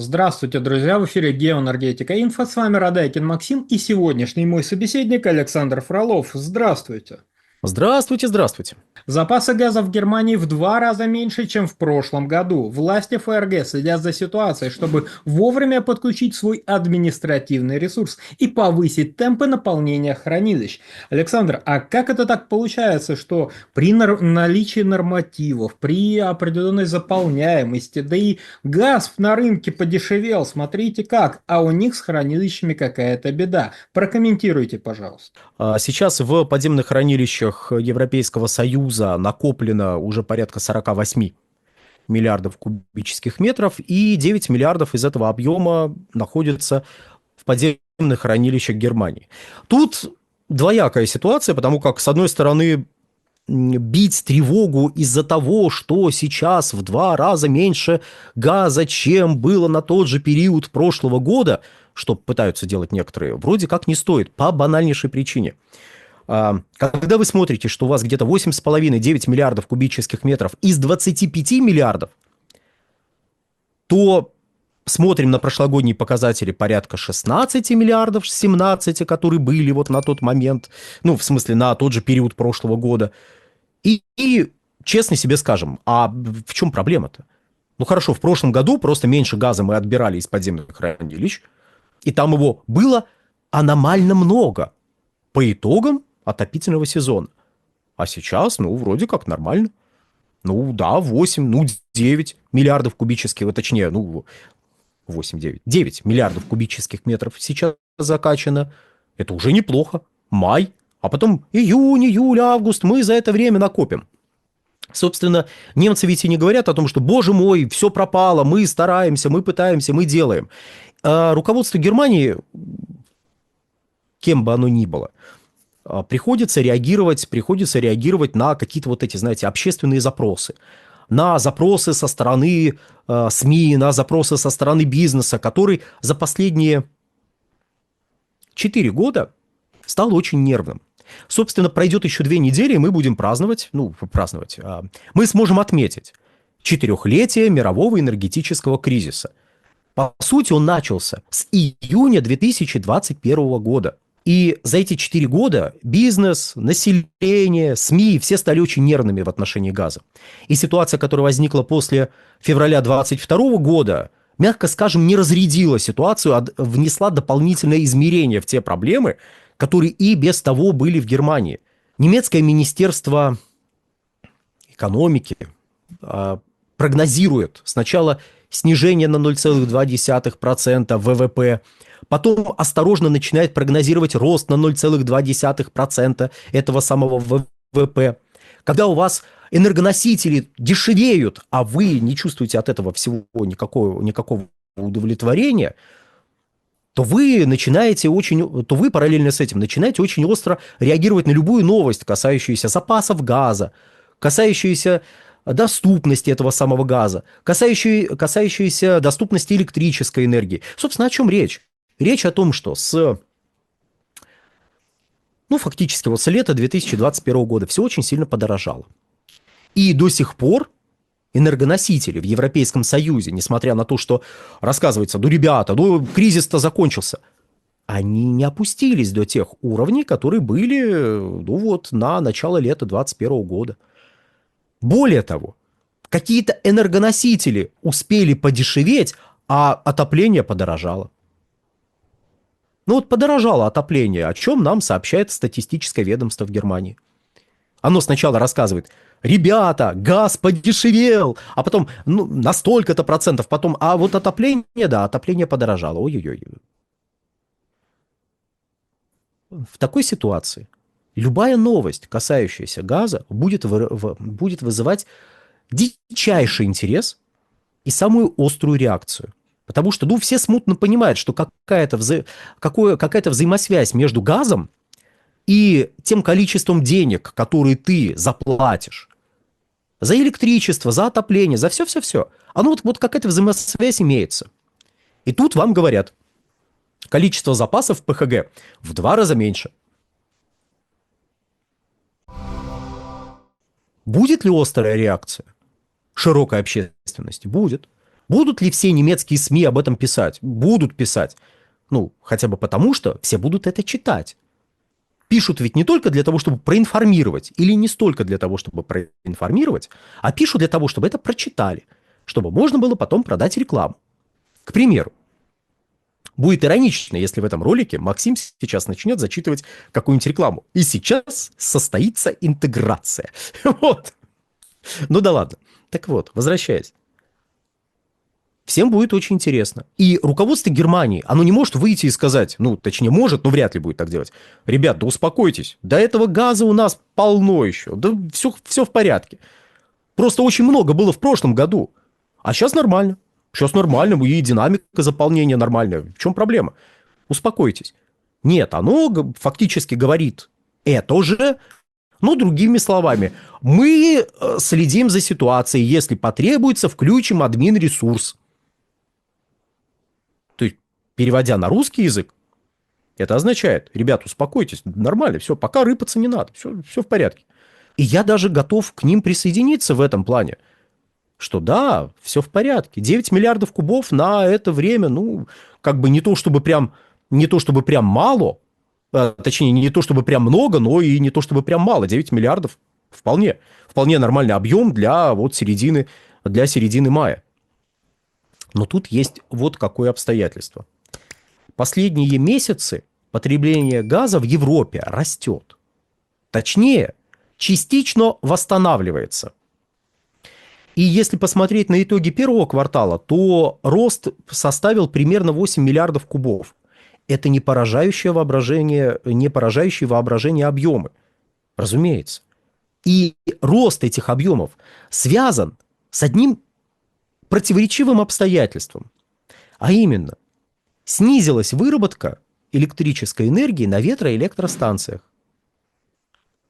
Здравствуйте, друзья! В эфире Геоэнергетика Инфо. С вами Радайкин Максим и сегодняшний мой собеседник Александр Фролов. Здравствуйте! Здравствуйте, здравствуйте. Запасы газа в Германии в 2 раза меньше, чем в прошлом году. Власти ФРГ следят за ситуацией, чтобы вовремя подключить свой административный ресурс и повысить темпы наполнения хранилищ. Александр, а как это так получается, что при наличии нормативов, при определенной заполняемости, да и газ на рынке подешевел, смотрите как, а у них с хранилищами какая-то беда. Прокомментируйте, пожалуйста. Сейчас в подземных хранилищах Европейского Союза накоплено уже порядка 48 миллиардов кубических метров, и 9 миллиардов из этого объема находится в подземных хранилищах Германии. Тут двоякая ситуация, потому как, с одной стороны, бить тревогу из-за того, что сейчас в 2 раза меньше газа, чем было на тот же период прошлого года, что пытаются делать некоторые, вроде как не стоит, по банальнейшей причине. Когда вы смотрите, что у вас где-то 8,5-9 миллиардов кубических метров из 25 миллиардов, то смотрим на прошлогодние показатели порядка 16 миллиардов, 17, которые были вот на тот момент, ну, в смысле, на тот же период прошлого года. И честно себе скажем, а в чем проблема-то? Ну, хорошо, в прошлом году просто меньше газа мы отбирали из подземных хранилищ, и там его было аномально много по итогам отопительного сезона. А сейчас, ну, вроде как нормально. Ну, да, 8, ну, 9 миллиардов кубических, точнее, ну, 8, 9, 9 миллиардов кубических метров сейчас закачано. Это уже неплохо. Май, а потом июнь, июль, август, мы за это время накопим. Собственно, немцы ведь и не говорят о том, что, боже мой, все пропало, мы стараемся, мы пытаемся, мы делаем. А руководство Германии, кем бы оно ни было, приходится реагировать на какие-то вот эти, знаете, общественные запросы. На запросы со стороны СМИ, на запросы со стороны бизнеса, который за последние 4 года стал очень нервным. Собственно, пройдет еще 2 недели, и мы будем праздновать, мы сможем отметить 4-летие мирового энергетического кризиса. По сути, он начался с июня 2021 года. И за эти 4 года бизнес, население, СМИ, все стали очень нервными в отношении газа. И ситуация, которая возникла после февраля 2022 года, мягко скажем, не разрядила ситуацию, а внесла дополнительное измерение в те проблемы, которые и без того были в Германии. Немецкое министерство экономики прогнозирует сначала снижение на 0,2% ВВП, потом осторожно начинает прогнозировать рост на 0,2% этого самого ВВП. Когда у вас энергоносители дешевеют, а вы не чувствуете от этого всего никакого удовлетворения, то вы параллельно с этим начинаете очень остро реагировать на любую новость, касающуюся запасов газа, касающуюся доступности этого самого газа, касающуюся доступности электрической энергии. Собственно, о чем речь? Речь о том, что фактически вот с лета 2021 года все очень сильно подорожало. И до сих пор энергоносители в Европейском Союзе, несмотря на то, что рассказывается, ребята, кризис-то закончился, они не опустились до тех уровней, которые были, на начало лета 2021 года. Более того, какие-то энергоносители успели подешеветь, а отопление подорожало. Подорожало отопление, о чем нам сообщает статистическое ведомство в Германии. Оно сначала рассказывает: ребята, газ подешевел, а потом, на столько-то процентов, потом, а вот отопление подорожало. Ой-ой-ой. В такой ситуации любая новость, касающаяся газа, будет вызывать дичайший интерес и самую острую реакцию. Потому что, все смутно понимают, что какая-то взаимосвязь между газом и тем количеством денег, которые ты заплатишь за электричество, за отопление, за все-все-все, оно вот какая-то взаимосвязь имеется. И тут вам говорят: количество запасов ПХГ в 2 раза меньше. Будет ли острая реакция широкой общественности? Будет. Будут ли все немецкие СМИ об этом писать? Будут писать. Ну, хотя бы потому, что все будут это читать. Пишут ведь не только для того, чтобы проинформировать, или не столько для того, чтобы проинформировать, а пишут для того, чтобы это прочитали, чтобы можно было потом продать рекламу. К примеру, будет иронично, если в этом ролике Максим сейчас начнет зачитывать какую-нибудь рекламу. И сейчас состоится интеграция. Вот. Ну да ладно. Так вот, возвращаясь. Всем будет очень интересно. И руководство Германии, оно не может выйти и сказать, ну, точнее, может, но вряд ли будет так делать. Ребят, да успокойтесь. До этого газа у нас полно еще. Да все в порядке. Просто очень много было в прошлом году. А сейчас нормально. Сейчас нормально, и динамика заполнения нормальная. В чем проблема? Успокойтесь. Нет, оно фактически говорит это же, но другими словами. Мы следим за ситуацией. Если потребуется, включим админ-ресурс. То есть, переводя на русский язык, это означает, ребят, успокойтесь, нормально, все, пока рыпаться не надо, все в порядке. И я даже готов к ним присоединиться в этом плане. Что да, все в порядке. 9 миллиардов кубов на это время, ну, как бы не то чтобы прям мало, точнее, не то чтобы прям много, но и не то чтобы прям мало. 9 миллиардов вполне нормальный объем для середины мая. Но тут есть вот какое обстоятельство. Последние месяцы потребление газа в Европе растет. Точнее, частично восстанавливается. И если посмотреть на итоги первого квартала, то рост составил примерно 8 миллиардов кубов. Это не поражающие воображение объемы, разумеется. И рост этих объемов связан с одним противоречивым обстоятельством. А именно, снизилась выработка электрической энергии на ветроэлектростанциях.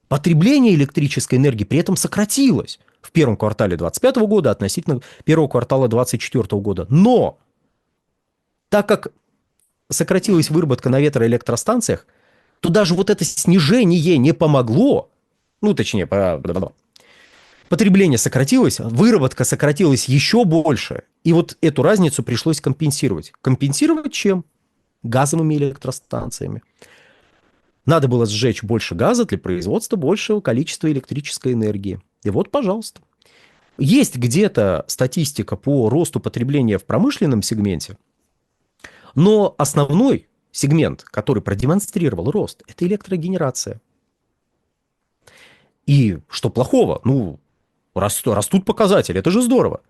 Потребление электрической энергии при этом сократилось в первом квартале 2025 года относительно первого квартала 2024 года. Но так как сократилась выработка на ветроэлектростанциях, то даже вот это снижение не помогло. Ну, точнее, потребление сократилось, выработка сократилась еще больше. И вот эту разницу пришлось компенсировать. Компенсировать чем? Газовыми электростанциями. Надо было сжечь больше газа для производства большего количества электрической энергии. И вот, пожалуйста. Есть где-то статистика по росту потребления в промышленном сегменте, но основной сегмент, который продемонстрировал рост, это электрогенерация. И что плохого? Ну, растут показатели, это же здорово.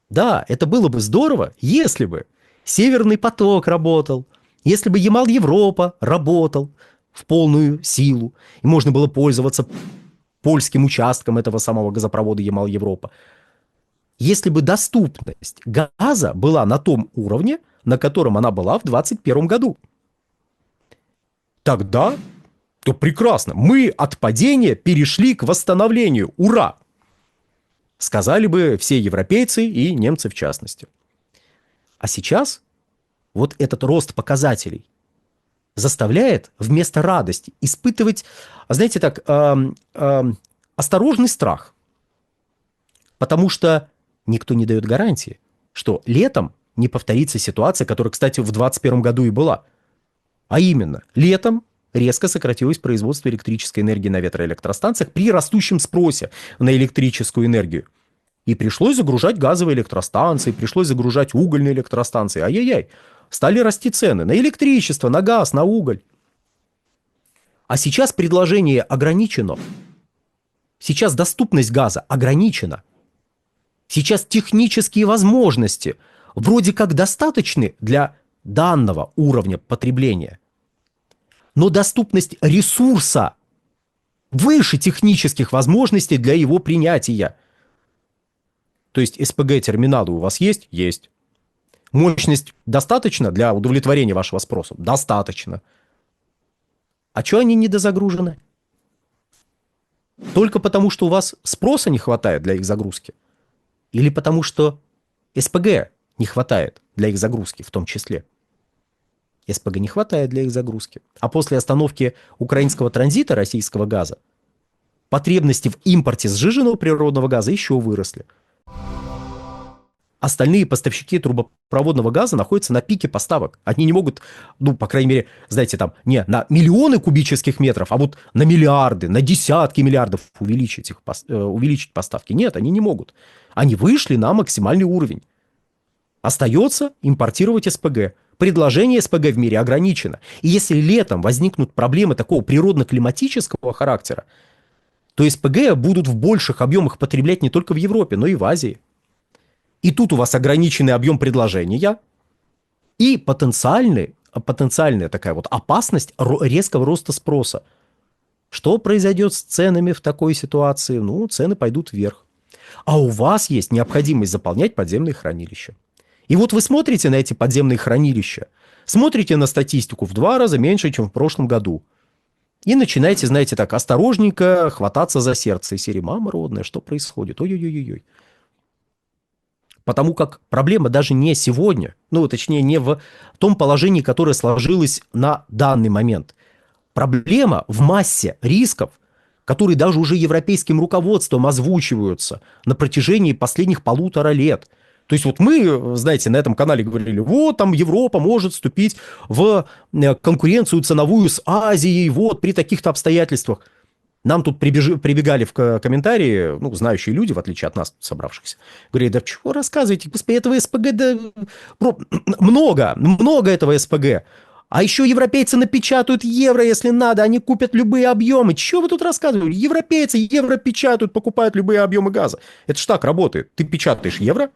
Да, это было бы здорово, если бы Северный поток работал, если бы Ямал-Европа работал в полную силу, и можно было пользоваться польским участком этого самого газопровода Ямал-Европа. Если бы доступность газа была на том уровне, на котором она была в 2021 году, тогда, то прекрасно, мы от падения перешли к восстановлению. Ура! Сказали бы все европейцы и немцы в частности. А сейчас вот этот рост показателей заставляет вместо радости испытывать, знаете так, осторожный страх. Потому что никто не дает гарантии, что летом не повторится ситуация, которая, кстати, в 2021 году и была. А именно, летом резко сократилось производство электрической энергии на ветроэлектростанциях при растущем спросе на электрическую энергию. И пришлось загружать газовые электростанции, пришлось загружать угольные электростанции. Ай-яй-яй. Стали расти цены на электричество, на газ, на уголь. А сейчас предложение ограничено. Сейчас доступность газа ограничена. Сейчас технические возможности вроде как достаточны для данного уровня потребления. Но доступность ресурса выше технических возможностей для его принятия. То есть СПГ-терминалы у вас есть? Есть. Мощность достаточно для удовлетворения вашего спроса? Достаточно. А что они недозагружены? Только потому, что у вас спроса не хватает для их загрузки? Или потому, что СПГ не хватает для их загрузки в том числе? СПГ не хватает для их загрузки. А после остановки украинского транзита российского газа потребности в импорте сжиженного природного газа еще выросли. Остальные поставщики трубопроводного газа находятся на пике поставок. Они не могут, ну, по крайней мере, знаете, там, не на миллионы кубических метров, а вот на миллиарды, на десятки миллиардов увеличить поставки. Нет, они не могут. Они вышли на максимальный уровень. Остается импортировать СПГ. Предложение СПГ в мире ограничено. И если летом возникнут проблемы такого природно-климатического характера, то СПГ будут в больших объемах потреблять не только в Европе, но и в Азии. И тут у вас ограниченный объем предложения и потенциальная такая вот опасность резкого роста спроса. Что произойдет с ценами в такой ситуации? Ну, цены пойдут вверх. А у вас есть необходимость заполнять подземные хранилища. И вот вы смотрите на эти подземные хранилища, смотрите на статистику в 2 раза меньше, чем в прошлом году. И начинаете, знаете, так осторожненько хвататься за сердце. И серии: мама родная, что происходит? Ой-ой-ой-ой. Потому как проблема даже не сегодня, ну, точнее, не в том положении, которое сложилось на данный момент. Проблема в массе рисков, которые даже уже европейским руководством озвучиваются на протяжении последних 1,5 лет. То есть вот мы, знаете, на этом канале говорили: вот там Европа может вступить в конкуренцию ценовую с Азией, вот при таких-то обстоятельствах. Нам тут прибегали в комментарии, ну, знающие люди, в отличие от нас, собравшихся, говорили: да чего рассказываете, господи, этого СПГ, да много этого СПГ. А еще европейцы напечатают евро, если надо, они купят любые объемы. Чего вы тут рассказываете? Европейцы евро печатают, покупают любые объемы газа. Это ж так работает. Ты печатаешь евро,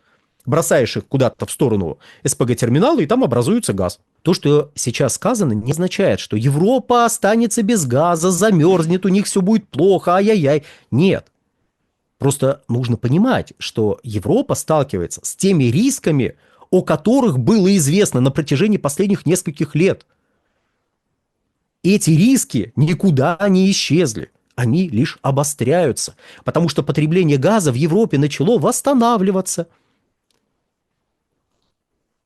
бросаешь их куда-то в сторону СПГ-терминала, и там образуется газ. То, что сейчас сказано, не означает, что Европа останется без газа, замерзнет, у них все будет плохо, ай-яй-яй. Нет. Просто нужно понимать, что Европа сталкивается с теми рисками, о которых было известно на протяжении последних нескольких лет. Эти риски никуда не исчезли. Они лишь обостряются, потому что потребление газа в Европе начало восстанавливаться.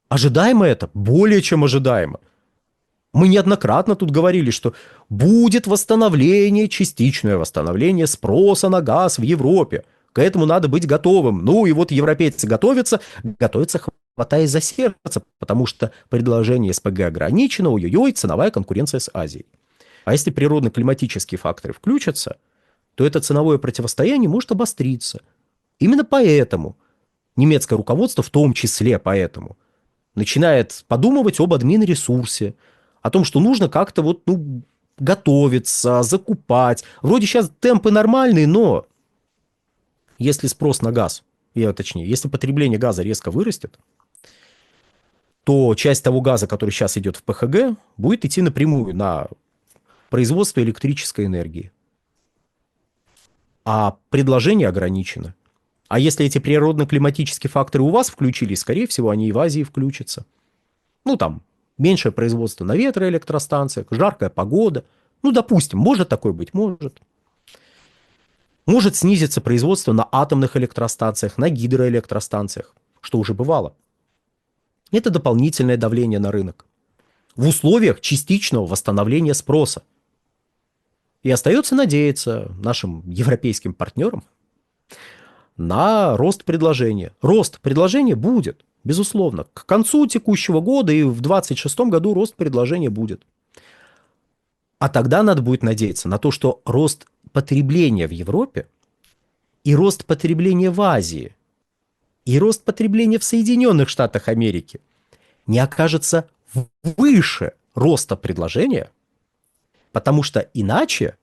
Ожидаемо это? Более чем ожидаемо. Мы неоднократно тут говорили, что будет восстановление, частичное восстановление спроса на газ в Европе. К этому надо быть готовым. Ну и вот европейцы готовятся хватаясь за сердце, потому что предложение СПГ ограничено, ой-ой-ой, ценовая конкуренция с Азией. А если природно-климатические факторы включатся, то это ценовое противостояние может обостриться. Именно поэтому немецкое руководство, в том числе поэтому, начинает подумывать об админресурсе, о том, что нужно как-то вот, ну, готовиться, закупать. Вроде сейчас темпы нормальные, но если спрос на газ, точнее, если потребление газа резко вырастет, то часть того газа, который сейчас идет в ПХГ, будет идти напрямую на производство электрической энергии. А предложение ограничено. А если эти природно-климатические факторы у вас включились, скорее всего, они и в Азии включатся. Ну, там, меньшее производство на ветроэлектростанциях, жаркая погода. Ну, допустим, может такое быть, может. Может снизиться производство на атомных электростанциях, на гидроэлектростанциях, что уже бывало. Это дополнительное давление на рынок в условиях частичного восстановления спроса. И остается надеяться нашим европейским партнерам на рост предложения. Рост предложения будет, безусловно. К концу текущего года и в 2026 году рост предложения будет. А тогда надо будет надеяться на то, что рост потребления в Европе и рост потребления в Азии и рост потребления в Соединенных Штатах Америки не окажется выше роста предложения, потому что иначе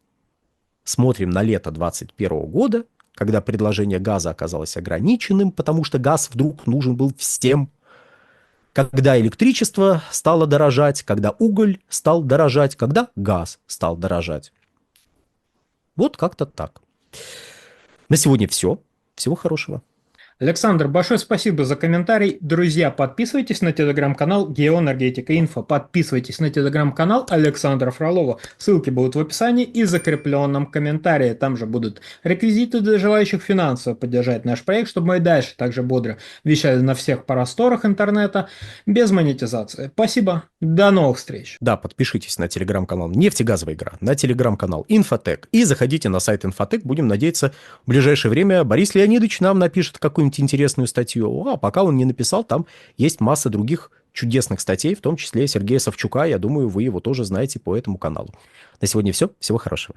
смотрим на лето 2021 года, когда предложение газа оказалось ограниченным, потому что газ вдруг нужен был всем, когда электричество стало дорожать, когда уголь стал дорожать, когда газ стал дорожать. Вот как-то так. На сегодня все. Всего хорошего. Александр, большое спасибо за комментарий. Друзья, подписывайтесь на телеграм-канал Геоэнергетика Инфо. Подписывайтесь на телеграм-канал Александра Фролова. Ссылки будут в описании и закрепленном комментарии. Там же будут реквизиты для желающих финансово поддержать наш проект, чтобы мы и дальше также бодро вещали на всех просторах интернета без монетизации. Спасибо. До новых встреч. Да, подпишитесь на телеграм-канал «Нефтегазовая игра», на телеграм-канал «Инфотек» и заходите на сайт «Инфотек». Будем надеяться, в ближайшее время Борис Леонидович нам напишет какую-нибудь какую-нибудь интересную статью. А пока он не написал, там есть масса других чудесных статей, в том числе Сергея Савчука. Я думаю, вы его тоже знаете по этому каналу. На сегодня все. Всего хорошего.